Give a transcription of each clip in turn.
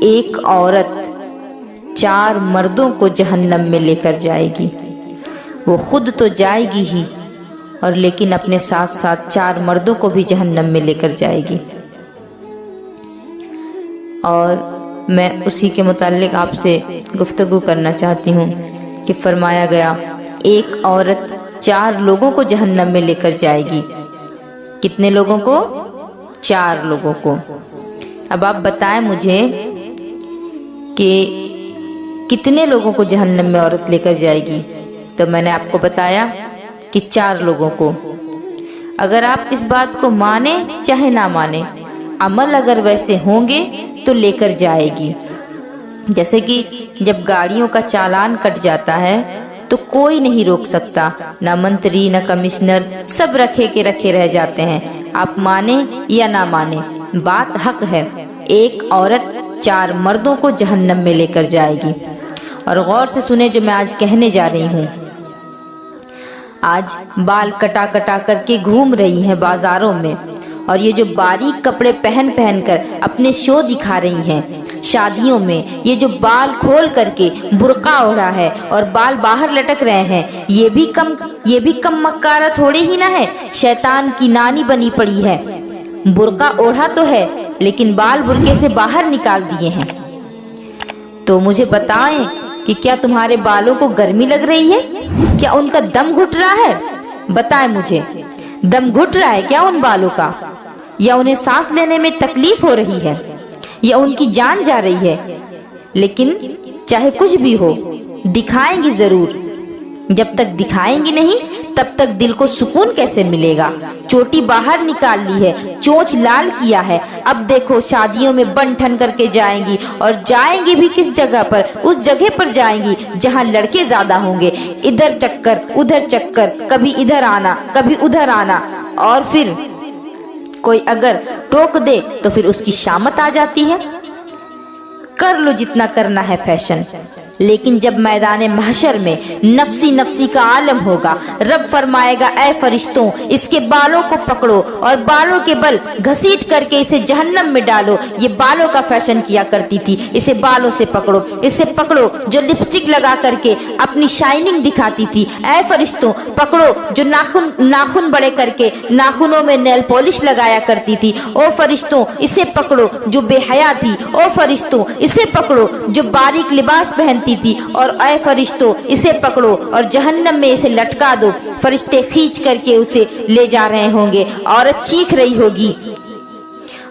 ایک عورت 4 مردوں کو جہنم میں لے کر جائے گی۔ وہ خود تو جائے گی ہی، اور لیکن اپنے ساتھ ساتھ 4 مردوں کو بھی جہنم میں لے کر جائے گی۔ اور میں اسی کے متعلق آپ سے گفتگو کرنا چاہتی ہوں کہ فرمایا گیا ایک عورت 4 لوگوں کو جہنم میں لے کر جائے گی۔ کتنے لوگوں کو؟ 4 لوگوں کو۔ اب آپ بتائیں مجھے کہ کتنے لوگوں کو جہنم میں عورت لے کر جائے گی؟ تو میں نے آپ کو بتایا کہ 4 لوگوں کو۔ اگر آپ اس بات کو مانیں چاہے نہ مانیں، عمل اگر ویسے ہوں گے تو لے کر جائے گی۔ جیسے کہ جب گاڑیوں کا چالان کٹ جاتا ہے تو کوئی نہیں روک سکتا، نہ منتری نہ کمشنر، سب رکھے کے رکھے رہ جاتے ہیں۔ آپ مانیں یا نہ مانیں، بات حق ہے۔ ایک عورت 4 مردوں کو جہنم میں لے کر جائے گی۔ اور غور سے سنیں جو میں آج کہنے جا رہی ہوں۔ آج بال کٹا کٹا کر کے گھوم رہی ہیں بازاروں میں، اور یہ جو باریک کپڑے پہن پہن کر اپنے شو دکھا رہی ہیں شادیوں میں، یہ جو بال کھول کر کے برقع اوڑھا ہے اور بال باہر لٹک رہے ہیں، یہ بھی کم مکارہ تھوڑے ہی نہ ہے، شیطان کی نانی بنی پڑی ہے۔ برقع اوڑھا تو ہے لیکن بال برقعے سے باہر نکال دیے ہیں۔ تو مجھے بتائیں کہ کیا تمہارے بالوں کو گرمی لگ رہی ہے؟ کیا ان کا دم گھٹ رہا ہے؟ بتائیں مجھے، دم گھٹ رہا ہے کیا ان بالوں کا؟ یا انہیں سانس لینے میں تکلیف ہو رہی ہے؟ یا ان کی جان جا رہی ہے؟ لیکن چاہے کچھ بھی ہو، دکھائیں گی ضرور۔ جب تک دکھائیں گی نہیں تب تک دل کو سکون کیسے ملے گا؟ چوٹی باہر نکال لی ہے، چونچ لال کیا ہے، اب دیکھو شادیوں میں بن ٹھن کر کے جائیں گی، اور جائیں گی بھی کس جگہ پر؟ اس جگہ پر جائیں گی جہاں لڑکے زیادہ ہوں گے۔ ادھر چکر ادھر چکر، کبھی ادھر آنا کبھی ادھر آنا، اور پھر کوئی اگر ٹوک دے تو پھر اس کی شامت آ جاتی ہے۔ کر لو جتنا کرنا ہے فیشن، لیکن جب میدان محشر میں نفسی نفسی کا عالم ہوگا، رب فرمائے گا اے فرشتوں اس کے بالوں کو پکڑو اور بالوں کے بل گھسیٹ کر کے اسے جہنم میں ڈالو۔ یہ بالوں کا فیشن کیا کرتی تھی، اسے بالوں سے پکڑو، اسے پکڑو جو لپسٹک لگا کر کے اپنی شائننگ دکھاتی تھی، اے فرشتوں پکڑو جو ناخن بڑے کر کے ناخنوں میں نیل پالش لگایا کرتی تھی، او فرشتوں اسے پکڑو جو بے حیا تھی، او فرشتوں اسے پکڑو جو باریک لباس پہنتی تھی، اور اے فرشتوں اسے پکڑو اور جہنم میں اسے لٹکا دو۔ فرشتے کھینچ کر کے اسے لے جا رہے ہوں گے، عورت چیخ رہی ہوگی،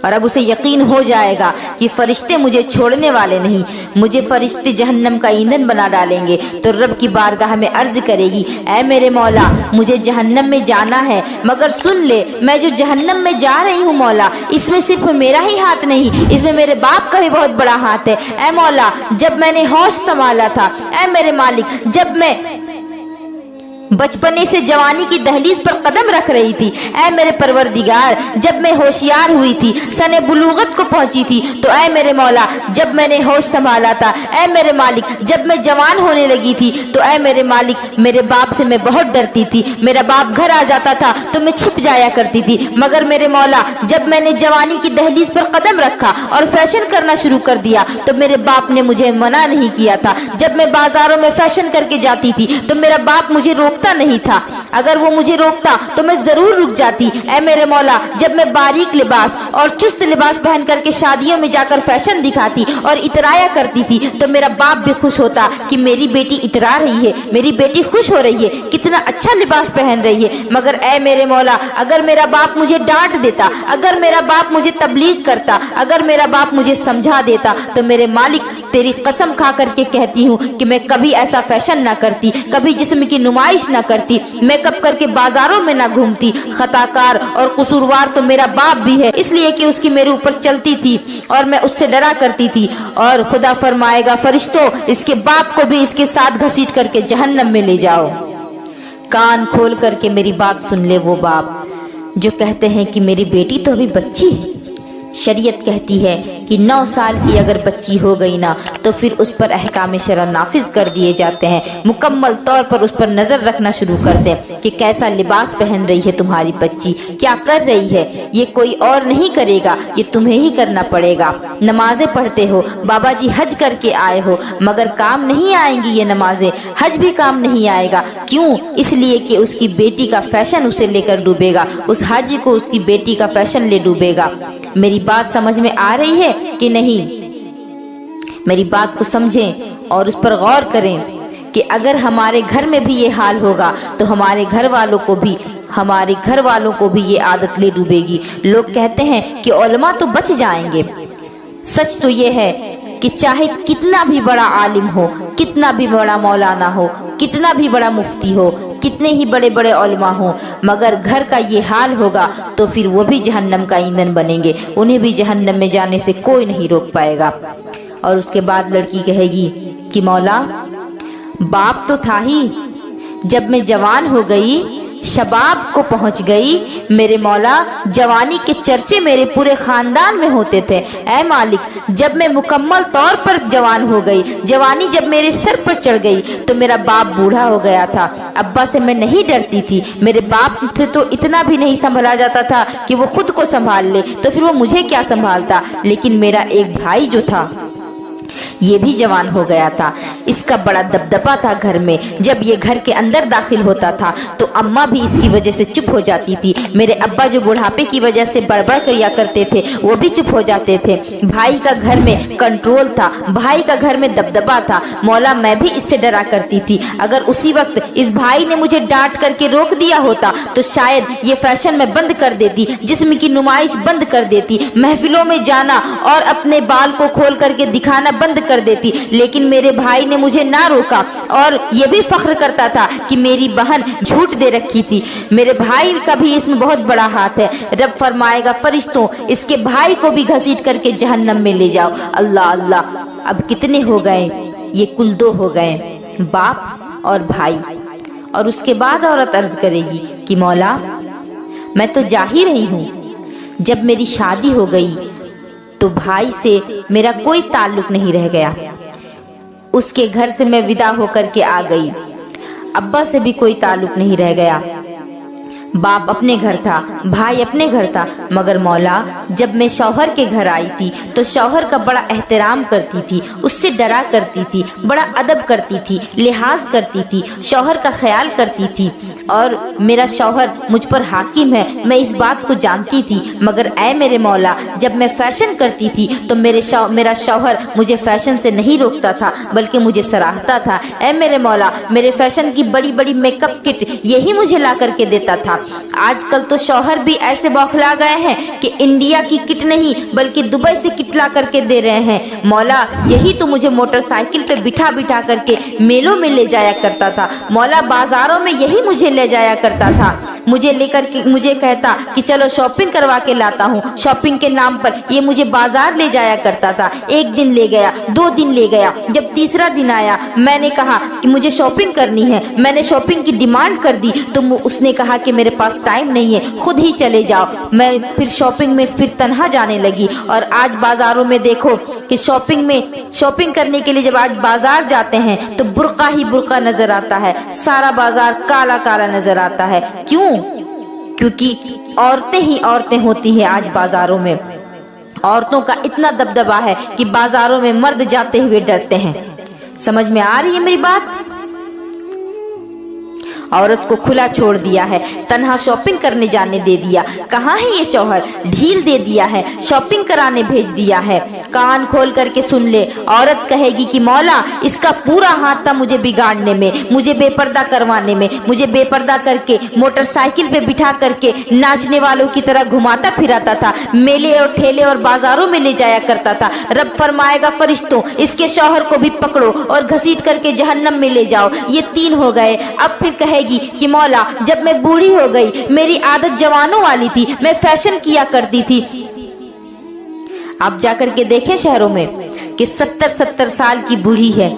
اور اب اسے یقین ہو جائے گا کہ فرشتے مجھے چھوڑنے والے نہیں، مجھے فرشتے جہنم کا ایندھن بنا ڈالیں گے۔ تو رب کی بارگاہ میں عرض کرے گی اے میرے مولا مجھے جہنم میں جانا ہے، مگر سن لے میں جو جہنم میں جا رہی ہوں مولا، اس میں صرف میرا ہی ہاتھ نہیں، اس میں میرے باپ کا بھی بہت بڑا ہاتھ ہے۔ اے مولا جب میں نے ہوش سنبھالا تھا، اے میرے مالک جب میں بچپنے سے جوانی کی دہلیز پر قدم رکھ رہی تھی، اے میرے پروردگار جب میں ہوشیار ہوئی تھی، سن بلوغت کو پہنچی تھی، تو اے میرے مولا جب میں نے ہوش سنبھالا تھا، اے میرے مالک جب میں جوان ہونے لگی تھی، تو اے میرے مالک میرے باپ سے میں بہت ڈرتی تھی، میرا باپ گھر آ جاتا تھا تو میں چھپ جایا کرتی تھی، مگر میرے مولا جب میں نے جوانی کی دہلیز پر قدم رکھا اور فیشن کرنا شروع کر دیا تو میرے باپ نے مجھے منع نہیں کیا تھا۔ جب میں بازاروں میں فیشن کر کے جاتی تھی تو میرا باپ مجھے روکتا نہیں تھا، اگر وہ مجھے روکتا تو میں ضرور رک جاتی۔ اے میرے مولا جب میں باریک لباس اور چست لباس پہن کر کے شادیوں میں جا کر فیشن دکھاتی اور اترایا کرتی تھی تو میرا باپ بھی خوش ہوتا کہ میری بیٹی اترا رہی ہے، میری بیٹی خوش ہو رہی ہے، کتنا اچھا لباس پہن رہی ہے۔ مگر اے میرے مولا اگر میرا باپ مجھے ڈانٹ دیتا، اگر میرا باپ مجھے تبلیغ کرتا، اگر میرا باپ مجھے سمجھا دیتا، تو میرے مالک تیری قسم کھا کر کے کہتی ہوں کہ میں کبھی ایسا فیشن نہ کرتی، کبھی جسم کی نمائش نہ کرتی، میک اپ کر کے بازاروں میں نہ گھومتی۔ خطا کار اور قصوروار تو میرا باپ بھی ہے، اس لیے کہ اس کی میرے اوپر چلتی تھی اور میں اس سے ڈرا کرتی تھی۔ اور خدا فرمائے گا فرشتوں اس کے باپ کو بھی اس کے ساتھ گھسیٹ کر کے جہنم میں لے جاؤ۔ کان کھول کر کے میری بات سن لے وہ باپ جو کہتے ہیں کہ میری بیٹی تو ابھی بچی ہے، शरीयत कहती है कि 9 साल की अगर बच्ची हो गई ना तो फिर उस पर अहकाम शरअ नाफिज कर दिए जाते हैं। मुकम्मल तौर पर उस पर नज़र रखना शुरू कर दें कि कैसा लिबास पहन रही है तुम्हारी बच्ची, क्या कर रही है। ये कोई और नहीं करेगा, ये तुम्हें ही करना पड़ेगा। नमाजें पढ़ते हो, बाबा जी हज करके आए हो, मगर काम नहीं आएंगी ये नमाजें, हज भी काम नहीं आएगा। क्यों? इसलिए कि उसकी बेटी का फैशन उसे लेकर डूबेगा, उस हाजी को उसकी बेटी का फैशन ले डूबेगा। मेरी बात समझ में आ रही है कि नहीं? मेरी बात को समझें और उस पर गौर करें कि अगर हमारे घर में भी ये हाल होगा तो हमारे घर वालों को भी ये आदत ले डूबेगी। लोग कहते हैं कि उलमा तो बच जाएंगे। सच तो ये है कि चाहे कितना भी बड़ा आलिम हो, कितना भी बड़ा मौलाना हो, कितना भी बड़ा मुफ्ती हो, कितने ही बड़े बड़े उलमा हो, मगर घर का ये हाल होगा तो फिर वो भी जहन्नम का ईंधन बनेंगे, उन्हें भी जहन्नम में जाने से कोई नहीं रोक पाएगा। और उसके बाद लड़की कहेगी कि मौला, बाप तो था ही, जब मैं जवान हो गई, शबाब को पहुंच गई, मेरे मौला जवानी के चर्चे मेरे पूरे खानदान में होते थे। ऐ मालिक, जब मैं मुकम्मल तौर पर जवान हो गई, जवानी जब मेरे सर पर चढ़ गई तो मेरा बाप बूढ़ा हो गया था। अब्बा से मैं नहीं डरती थी, मेरे बाप से तो इतना भी नहीं संभाला जाता था कि वो खुद को संभाल ले, तो फिर वो मुझे क्या संभालता। लेकिन मेरा एक भाई जो था ये भी जवान हो गया था, इसका बड़ा दबदबा था घर में। जब ये घर के अंदर दाखिल होता था तो अम्मा भी इसकी वजह से चुप हो जाती थी। मेरे अब्बा जो बुढ़ापे की वजह से बड़बड़ किया करते थे वो भी चुप हो जाते थे। भाई का घर में कंट्रोल था, भाई का घर में दबदबा था। मौला, मैं भी इससे डरा करती थी। अगर उसी वक्त इस भाई ने मुझे डांट करके रोक दिया होता तो शायद ये फैशन मैं बंद कर देती, जिस्म की नुमाइश बंद कर देती, महफिलों में जाना और अपने बाल को खोल करके दिखाना बंद कर देती। लेकिन मेरे भाई ने मुझे ना रोका और ये भी फख्र करता था कि मेरी बहन झूठ दे रखी थी। मेरे भाई का भी इसमें बहुत बड़ा हाथ है। रब फरमाएगा, फरिश्तों, इसके भाई को भी घसीट करके जहन्नम में ले जाओ। अल्लाह अल्लाह, अब कितने हो गए? ये कुल 2 हो गए, बाप और भाई। और उसके बाद औरत अर्ज करेगी कि मौला, मैं तो जा ही रही हूँ। जब मेरी शादी हो गई तो भाई से मेरा कोई ताल्लुक नहीं रह गया। उसके घर से मैं विदा होकर के आ गई। अब्बा से भी कोई ताल्लुक नहीं रह गया। बाप अपने घर था, भाई अपने घर था, मगर मौला, जब मैं शौहर के घर आई थी तो शौहर का बड़ा एहतराम करती थी, उससे डरा करती थी, बड़ा अदब करती थी, लिहाज करती थी, शौहर का ख्याल करती थी। और मेरा शौहर मुझ पर हाकिम है, मैं इस बात को जानती थी। मगर ऐ मेरे मौला, जब मैं फैशन करती थी तो मेरा शौहर मुझे फैशन से नहीं रोकता था, बल्कि मुझे सराहता था। ऐ मेरे मौला, मेरे फैशन की बड़ी बड़ी मेकअप किट यही मुझे ला करके देता था। आजकल तो शौहर भी ऐसे बौखला गए हैं कि इंडिया की किट नहीं बल्कि दुबई से किट ला करके दे रहे हैं। मौला, यही तो मुझे मोटरसाइकिल पे बिठा बिठा करके मेलों में ले जाया करता था। मौला, बाजारों में यही मुझे ले जाया करता था। मुझे लेकर के मुझे कहता कि चलो शॉपिंग करवा के लाता हूँ। शॉपिंग के नाम पर ये मुझे बाजार ले जाया करता था। 1 दिन ले गया, 2 दिन ले गया। जब तीसरा दिन आया, मैंने कहा कि मुझे शॉपिंग करनी है। मैंने शॉपिंग की डिमांड कर दी तो उसने कहा कि मेरे पास टाइम नहीं है, खुद ही चले जाओ। मैं फिर शॉपिंग में फिर तन्हा जाने लगी। और आज बाजारों में देखो कि शॉपिंग करने के लिए जब आज बाजार जाते हैं तो बुर्का ही बुर्का नजर आता है, सारा बाजार काला काला नजर आता है। क्यों? क्योंकि औरतें ही औरतें होती हैं आज बाजारों में। औरतों का इतना दबदबा है कि बाजारों में मर्द जाते हुए डरते हैं। समझ में आ रही है मेरी बात? औरत को खुला छोड़ दिया है, तन्हा शॉपिंग करने जाने दे दिया। कहाँ है ये शौहर? ढील दे दिया है, शॉपिंग कराने भेज दिया है। कान खोल करके सुन ले, औरत कहेगी कि मौला, इसका पूरा हाथ था मुझे बिगाड़ने में, मुझे बेपर्दा करवाने में। मुझे बेपर्दा करके मोटरसाइकिल पे बिठा करके नाचने वालों की तरह घुमाता फिराता था, मेले और ठेले और बाजारों में ले जाया करता था। रब फरमाएगा, फरिश्तों, इसके शौहर को भी पकड़ो और घसीट करके जहन्नम में ले जाओ। ये 3 हो गए। अब फिर कहेगी कि मौला, जब मैं बूढ़ी हो गई, मेरी आदत जवानों वाली थी, मैं फैशन किया करती थी। आप जाकर के देखें शहरों में कि 70-70 साल की बूढ़ी है,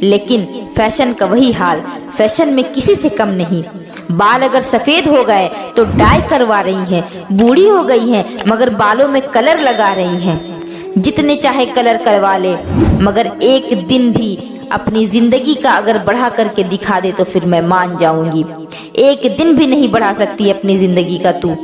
लेकिन फैशन का वही हाल, फैशन में किसी से कम नहीं। बाल अगर सफेद हो गए तो डाई करवा रही हैं, बूढ़ी हो गई हैं मगर बालों में कलर लगा रही हैं। जितने चाहे कलर करवा ले, मगर एक दिन भी अपनी जिंदगी का अगर बढ़ा करके दिखा दे तो फिर मैं मान जाऊंगी। एक दिन भी नहीं बढ़ा सकती अपनी जिंदगी का तू,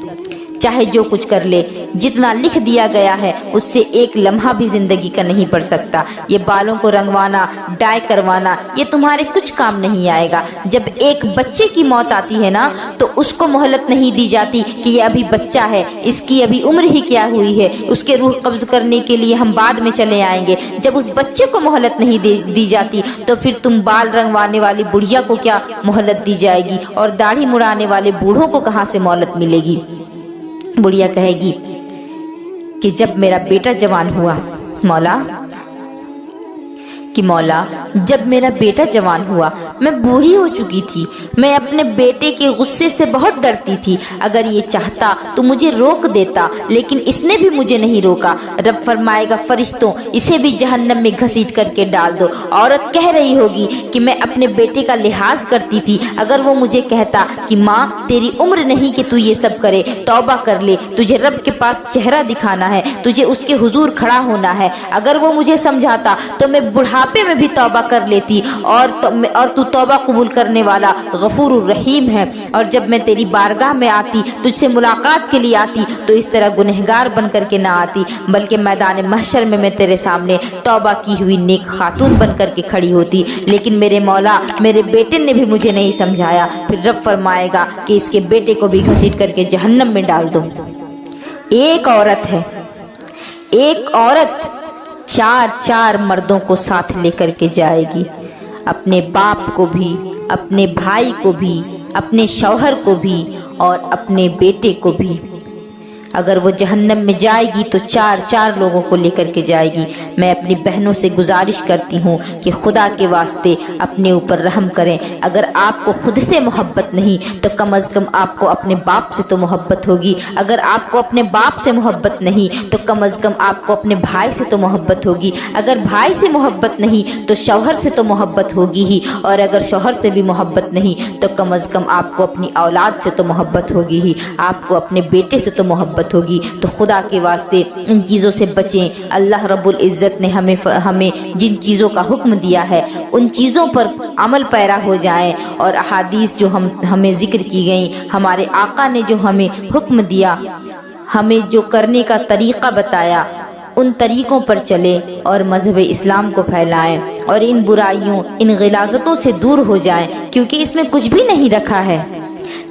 चाहे जो कुछ कर ले। जितना लिख दिया गया है उससे एक लम्हा भी जिंदगी का नहीं बढ़ सकता। ये बालों को रंगवाना, डाई करवाना, ये तुम्हारे कुछ काम नहीं आएगा। जब एक बच्चे की मौत आती है ना तो उसको मोहलत नहीं दी जाती कि ये अभी बच्चा है, इसकी अभी उम्र ही क्या हुई है, उसके रूह कब्ज करने के लिए हम बाद में चले आएंगे। जब उस बच्चे को मोहलत नहीं दी जाती तो फिर तुम बाल रंगवाने वाली बुढ़िया को क्या मोहलत दी जाएगी, और दाढ़ी मुड़ाने वाले बूढ़ों को कहाँ से मोहलत मिलेगी। बुढ़िया कहेगी कि जब मेरा बेटा जवान हुआ मौला, जब मेरा बेटा जवान हुआ मैं बूढ़ी हो चुकी थी। मैं अपने बेटे के गुस्से से बहुत डरती थी। अगर ये चाहता तो मुझे रोक देता, लेकिन इसने भी मुझे नहीं रोका। रब फरमाएगा फरिश्तों इसे भी जहन्नम में घसीट करके डाल दो। औरत कह रही होगी कि मैं अपने बेटे का लिहाज करती थी। अगर वो मुझे कहता कि माँ तेरी उम्र नहीं कि तू ये सब करे, तौबा कर ले, तुझे रब के पास चेहरा दिखाना है, तुझे उसके हुजूर खड़ा होना है। अगर वो मुझे समझाता तो मैं बुढ़ापे में भी तौबा कर लेती, और तू तौबा कबूल करने वाला गफूर रहीम है। और जब मैं तेरी बारगाह में आती, तुझसे मुलाकात के लिए आती, तो इस तरह गुनहगार बन करके ना आती, बल्कि मैदान महशर में मैं तेरे सामने तौबा की हुई नेक खातून बन करके खड़ी होती। लेकिन मेरे मौला, मेरे बेटे ने भी मुझे नहीं समझाया। फिर रब फरमाएगा कि इसके बेटे को भी घसीट करके जहन्नम में डाल दो। एक औरत है, एक औरत चार मर्दों को साथ लेकर के जाएगी, अपने बाप को भी, अपने भाई को भी, अपने शौहर को भी और अपने बेटे को भी। अगर वो जहन्नम में जाएगी तो चार लोगों को लेकर के जाएगी। मैं अपनी बहनों से गुजारिश करती हूँ कि खुदा के वास्ते अपने ऊपर रहम करें। अगर आपको खुद से मोहब्बत नहीं तो कम अज़ कम आपको अपने बाप से तो मोहब्बत होगी। अगर आपको अपने बाप से मोहब्बत नहीं तो कम अज़ कम आपको अपने भाई से तो मोहब्बत होगी। अगर भाई से मोहब्बत नहीं तो शौहर से तो मोहब्बत होगी ही, और अगर शौहर से भी मोहब्बत नहीं तो कम अज़ कम आपको अपनी औलाद से तो मोहब्बत होगी ही, आपको अपने बेटे से तो मोहब्बत होगी। तो खुदा के वास्ते इन चीज़ों से बचें। अल्लाह रब्बुल इज़्ज़त ने हमें जिन चीज़ों का हुक्म दिया है उन चीज़ों पर अमल पैरा हो जाएं, और अहादीस जो हमें जिक्र की गई, हमारे आका ने जो हमें हुक्म दिया, हमें जो करने का तरीक़ा बताया, उन तरीक़ों पर चले और मज़हब इस्लाम को फैलाएं, और इन बुराइयों, इन गिलाज़तों से दूर हो जाएं, क्योंकि इसमें कुछ भी नहीं रखा है।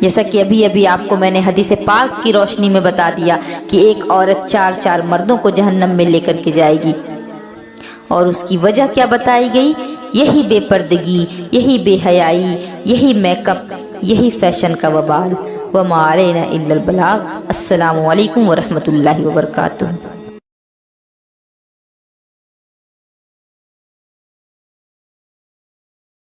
जैसा कि अभी आपको मैंने हदीस पाक की रोशनी में बता दिया कि एक औरत चार मर्दों को जहन्नम में लेकर के जाएगी, और उसकी वजह क्या बताई गई? यही बेपर्दगी, यही बेहयाई, यही मेकअप, यही फैशन का वबाल। वमा अलैना इल्लल बलाग। अस्सलामु अलैकुम व रहमतुल्लाहि व बरकातुहू।